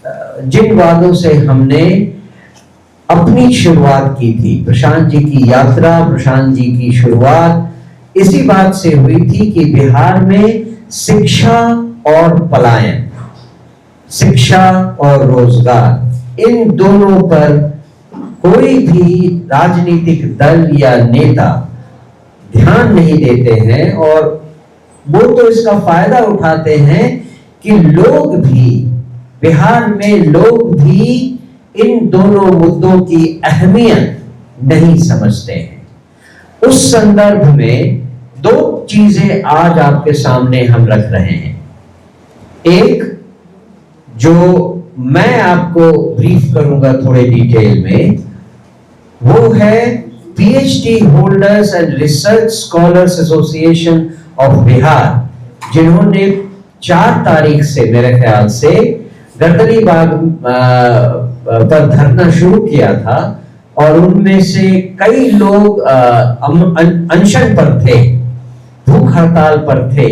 जिन वादों से हमने अपनी शुरुआत की थी, प्रशांत जी की यात्रा, प्रशांत जी की शुरुआत इसी बात से हुई थी कि बिहार में शिक्षा और पलायन, शिक्षा और रोजगार, इन दोनों पर कोई भी राजनीतिक दल या नेता ध्यान नहीं देते हैं। और वो तो इसका फायदा उठाते हैं कि लोग भी, बिहार में लोग भी इन दोनों मुद्दों की अहमियत नहीं समझते हैं। उस संदर्भ में दो चीजें आज आपके सामने हम रख रहे हैं। एक, जो मैं आपको ब्रीफ करूंगा थोड़े डिटेल में, वो है PhD holders and research scholars association of Bihar, जिन्होंने 4 तारीख से मेरे ख्याल से गर्दनी बाग पर धरना शुरू किया था। और उनमें से कई लोग अनशन पर थे, भूख हड़ताल पर थे।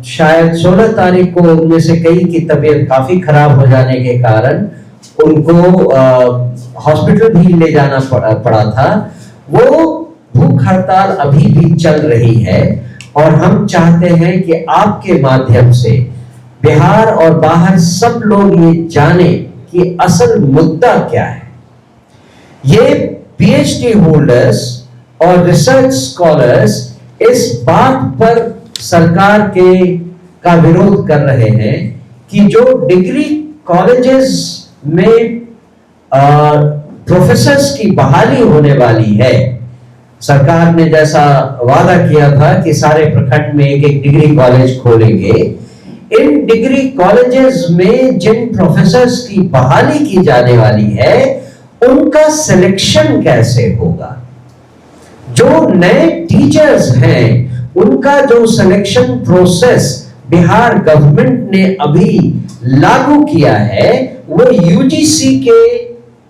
शायद 16 तारीख को उनमें से कई की तबीयत काफी खराब हो जाने के कारण उनको हॉस्पिटल भी ले जाना पड़ा था। वो भूख हड़ताल अभी भी चल रही है और हम चाहते हैं कि आपके माध्यम से बिहार और बाहर सब लोग ये जाने कि असल मुद्दा क्या है। ये पीएचडी होल्डर्स और रिसर्च स्कॉलर्स इस बात पर सरकार का विरोध कर रहे हैं कि जो डिग्री कॉलेजेस में प्रोफेसर्स की बहाली होने वाली है, सरकार ने जैसा वादा किया था कि सारे प्रखंड में एक डिग्री कॉलेज खोलेंगे, इन डिग्री कॉलेजेस में जिन प्रोफेसर्स की बहाली की जाने वाली है उनका सिलेक्शन कैसे होगा। जो नए टीचर्स हैं उनका जो सिलेक्शन प्रोसेस बिहार गवर्नमेंट ने अभी लागू किया है वो यूजीसी के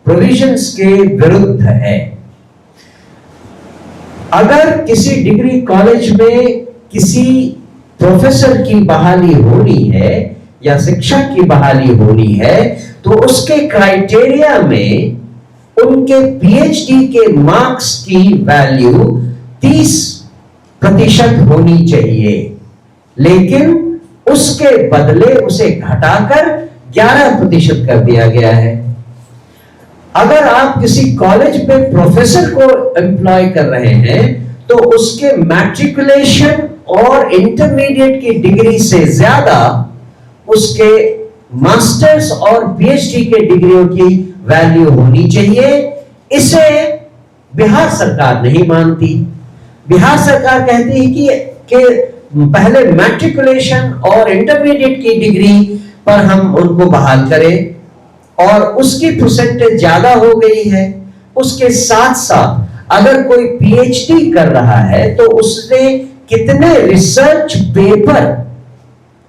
प्रोविजंस के विरुद्ध है। अगर किसी डिग्री कॉलेज में किसी प्रोफेसर की बहाली होनी है या शिक्षक की बहाली होनी है तो उसके क्राइटेरिया में उनके पीएचडी के मार्क्स की वैल्यू 30% होनी चाहिए, लेकिन उसके बदले उसे घटाकर 11% कर दिया गया है। अगर आप किसी कॉलेज में प्रोफेसर को एम्प्लॉय कर रहे हैं तो उसके मैट्रिकुलेशन और इंटरमीडिएट की डिग्री से ज्यादा उसके मास्टर्स और पीएचडी के डिग्रियों की वैल्यू होनी चाहिए। इसे बिहार सरकार नहीं मानती। बिहार सरकार कहती है कि पहले मैट्रिकुलेशन और इंटरमीडिएट की डिग्री पर हम उनको बहाल करें और उसकी परसेंटेज ज्यादा हो गई है। उसके साथ साथ अगर कोई पीएचडी कर रहा है तो उसने कितने रिसर्च पेपर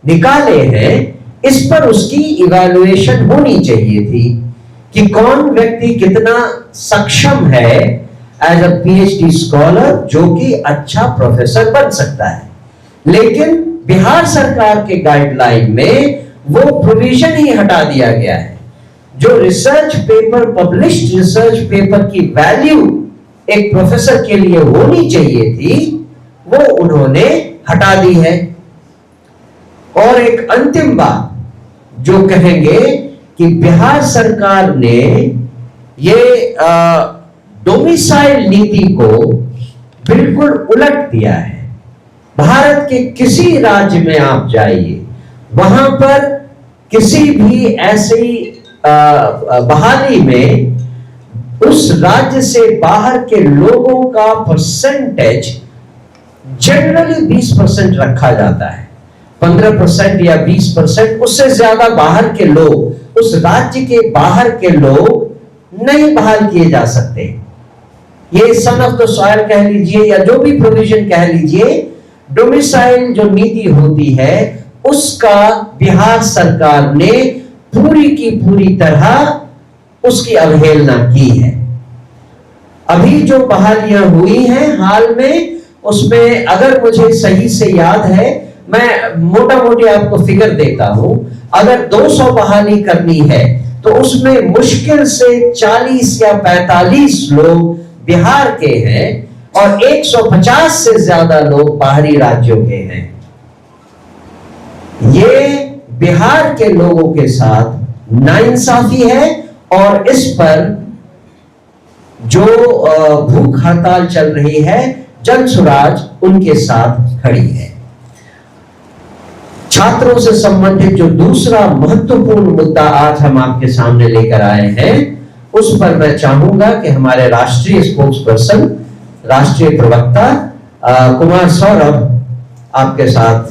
निकाले हैं इस पर उसकी इवैल्यूएशन होनी चाहिए थी कि कौन व्यक्ति कितना सक्षम है एज अ पीएचडी स्कॉलर जो कि अच्छा प्रोफेसर बन सकता है। लेकिन बिहार सरकार के गाइडलाइन में वो प्रोविजन ही हटा दिया गया है। जो research paper, published research paper की वैल्यू एक प्रोफेसर के लिए होनी चाहिए थी वो उन्होंने हटा दी है। और एक अंतिम बात जो कहेंगे कि बिहार सरकार ने ये डोमिसाइल नीति को बिल्कुल उलट दिया है। भारत के किसी राज्य में आप जाइए, वहां पर किसी भी ऐसी बहाली में उस राज्य से बाहर के लोगों का परसेंटेज जनरली 20% रखा जाता है। 15% या 20%, उससे ज्यादा बाहर के लोग, उस राज्य के बाहर के लोग नहीं बहाल किए जा सकते। ये सन ऑफ द सॉइल कह लीजिए या जो भी प्रोविजन कह लीजिए, डोमिसाइल जो नीति होती है उसका बिहार सरकार ने पूरी की पूरी तरह उसकी अवहेलना की है। अभी जो बहालियां हुई हैं हाल में, उसमें अगर मुझे सही से याद है, मैं मोटा मोटी आपको फिगर देता हूं, अगर 200 बहाली करनी है तो उसमें मुश्किल से 40 या 45 लोग बिहार के हैं और 150 से ज्यादा लोग बाहरी राज्यों के हैं। ये बिहार के लोगों के साथ नाइंसाफी है और इस पर जो भूख हड़ताल चल रही है, जनसुराज उनके साथ खड़ी है। छात्रों से संबंधित जो दूसरा महत्वपूर्ण मुद्दा आज हम आपके सामने लेकर आए हैं, उस पर मैं चाहूंगा कि हमारे राष्ट्रीय स्पोक्स पर्सन, राष्ट्रीय प्रवक्ता कुमार सौरभ आपके साथ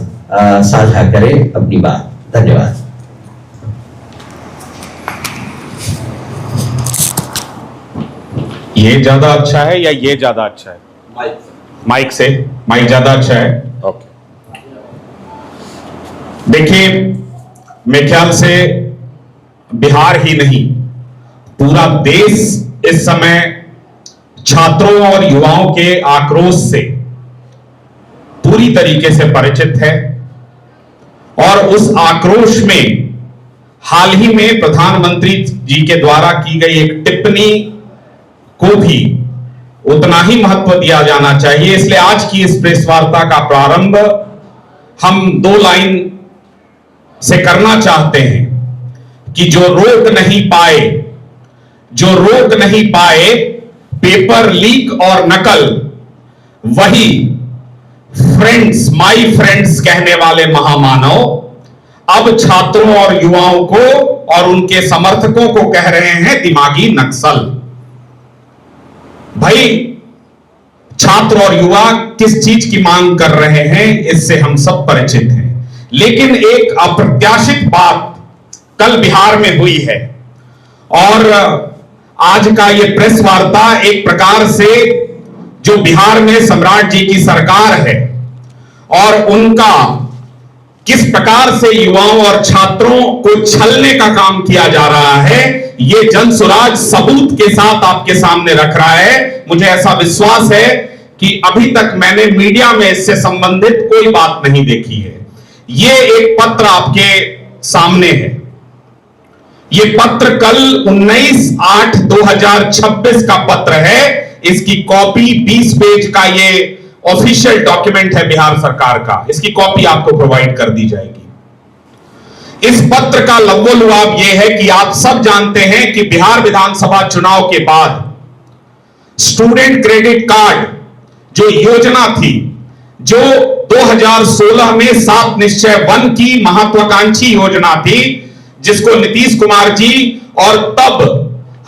साझा करें अपनी बात। धन्यवाद। ये ज्यादा अच्छा है या ये ज्यादा अच्छा है? माइक से, माइक ज्यादा अच्छा है। ओके, देखिए, मेरे ख्याल से बिहार ही नहीं, पूरा देश इस समय छात्रों और युवाओं के आक्रोश से पूरी तरीके से परिचित है और उस आक्रोश में हाल ही में प्रधानमंत्री जी के द्वारा की गई एक टिप्पणी को भी उतना ही महत्व दिया जाना चाहिए। इसलिए आज की इस प्रेस वार्ता का प्रारंभ हम 2 लाइन से करना चाहते हैं कि जो रोक नहीं पाए पेपर लीक और नकल, वही फ्रेंड्स, माय फ्रेंड्स कहने वाले महामानव अब छात्रों और युवाओं को और उनके समर्थकों को कह रहे हैं दिमागी नक्सल। भाई, छात्र और युवा किस चीज की मांग कर रहे हैं इससे हम सब परिचित हैं, लेकिन एक अप्रत्याशित बात कल बिहार में हुई है और आज का यह प्रेस वार्ता एक प्रकार से जो बिहार में सम्राट जी की सरकार है और उनका किस प्रकार से युवाओं और छात्रों को छलने का काम किया जा रहा है, ये जनसुराज सबूत के साथ आपके सामने रख रहा है। मुझे ऐसा विश्वास है कि अभी तक मैंने मीडिया में इससे संबंधित कोई बात नहीं देखी है। ये एक पत्र आपके सामने है। ये पत्र कल 19/8/2026 का पत्र है। इसकी कॉपी 20 पेज का ये ऑफिशियल डॉक्यूमेंट है बिहार सरकार का। इसकी कॉपी आपको प्रोवाइड कर दी जाएगी। इस पत्र का लव्वोलुआब ये है कि आप सब जानते हैं कि बिहार विधानसभा चुनाव के बाद स्टूडेंट क्रेडिट कार्ड जो योजना थी, जो 2016 में 7 निश्चय 1 की महत्वाकांक्षी योजना थी, जिसको नीतीश कुमार जी और तब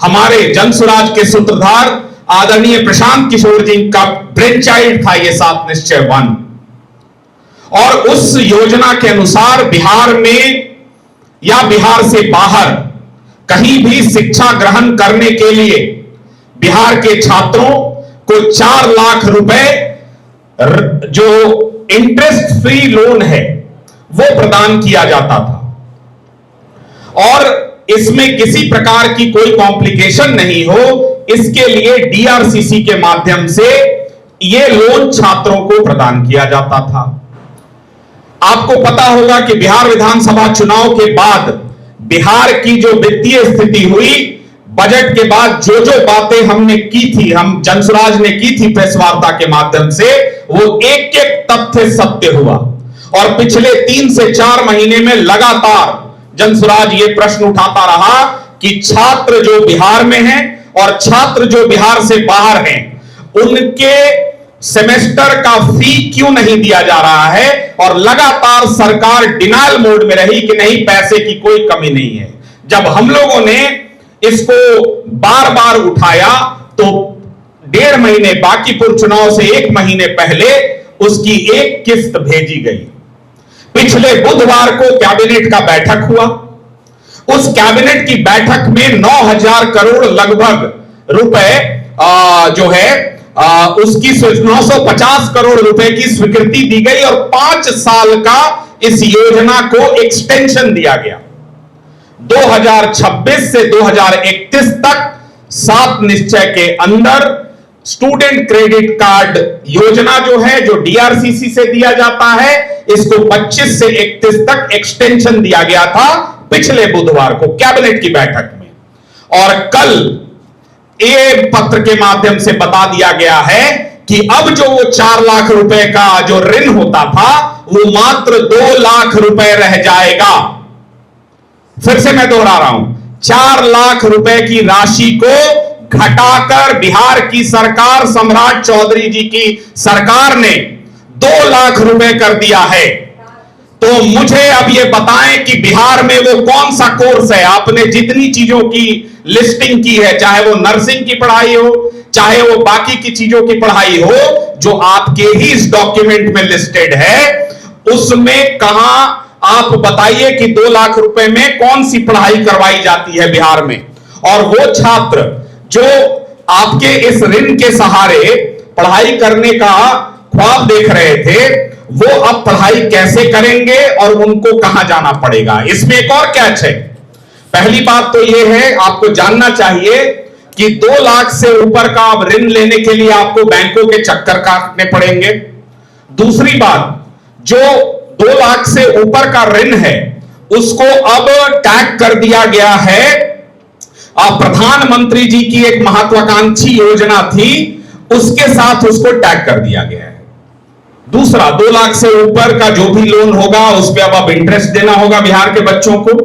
हमारे जनसुराज के सूत्रधार आदरणीय प्रशांत किशोर जी का ब्रेन चाइल्ड था ये 7 निश्चय 1। और उस योजना के अनुसार बिहार में या बिहार से बाहर कहीं भी शिक्षा ग्रहण करने के लिए बिहार के छात्रों को 4 लाख रुपए जो इंटरेस्ट फ्री लोन है वो प्रदान किया जाता था और इसमें किसी प्रकार की कोई कॉम्प्लिकेशन नहीं हो, इसके लिए डीआरसीसी के माध्यम से यह लोन छात्रों को प्रदान किया जाता था। आपको पता होगा कि बिहार विधानसभा चुनाव के बाद बिहार की जो वित्तीय स्थिति हुई, बजट के बाद जो जो बातें हमने की थी, हम जनसुराज ने की थी प्रेस वार्ता के माध्यम से, वो एक एक तथ्य सत्य हुआ। और पिछले 3 से 4 महीने में लगातार जनसुराज ये प्रश्न उठाता रहा कि छात्र जो बिहार में हैं और छात्र जो बिहार से बाहर हैं, उनके सेमेस्टर का फी क्यों नहीं दिया जा रहा है। और लगातार सरकार डिनायल मोड में रही कि नहीं, पैसे की कोई कमी नहीं है। जब हम लोगों ने इसको बार बार उठाया तो 1.5 महीने, बांकीपुर चुनाव से 1 महीने पहले उसकी एक किस्त भेजी गई। पिछले बुधवार को कैबिनेट का बैठक हुआ। उस कैबिनेट की बैठक में 9,000 करोड़ लगभग रुपए जो है उसकी 950 करोड़ रुपए की स्वीकृति दी गई और 5 साल का इस योजना को एक्सटेंशन दिया गया। 2026 से 2031 तक 7 निश्चय के अंदर स्टूडेंट क्रेडिट कार्ड योजना जो है, जो डीआरसीसी से दिया जाता है, इसको 25 से 31 तक एक्सटेंशन दिया गया था पिछले बुधवार को कैबिनेट की बैठक में। और कल ये पत्र के माध्यम से बता दिया गया है कि अब जो वो 4 लाख रुपए का जो ऋण होता था वो मात्र 2 लाख रुपए रह जाएगा। फिर से मैं दोहरा रहा हूं, 4 लाख रुपए की राशि को घटाकर बिहार की सरकार, सम्राट चौधरी जी की सरकार ने 2 लाख रुपए कर दिया है। तो मुझे अब ये बताएं कि बिहार में वो कौन सा कोर्स है। आपने जितनी चीजों की लिस्टिंग की है, चाहे वो नर्सिंग की पढ़ाई हो, चाहे वो बाकी की चीजों की पढ़ाई हो, जो आपके ही इस डॉक्यूमेंट में लिस्टेड है, उसमें कहां आप बताइए कि 2 लाख रुपए में कौन सी पढ़ाई करवाई जाती है बिहार में। और वो छात्र जो आपके इस ऋण के सहारे पढ़ाई करने का ख्वाब देख रहे थे, वो अब पढ़ाई कैसे करेंगे और उनको कहां जाना पड़ेगा। इसमें एक और कैच है। पहली बात तो यह है, आपको जानना चाहिए कि 2 लाख से ऊपर का अब ऋण लेने के लिए आपको बैंकों के चक्कर काटने पड़ेंगे। दूसरी बात, जो 2 लाख से ऊपर का ऋण है उसको अब टैग कर दिया गया है। प्रधानमंत्री जी की एक महत्वाकांक्षी योजना थी, उसके साथ उसको टैग कर दिया गया है। दूसरा, 2 लाख से ऊपर का जो भी लोन होगा उस पर अब इंटरेस्ट देना होगा बिहार के बच्चों को।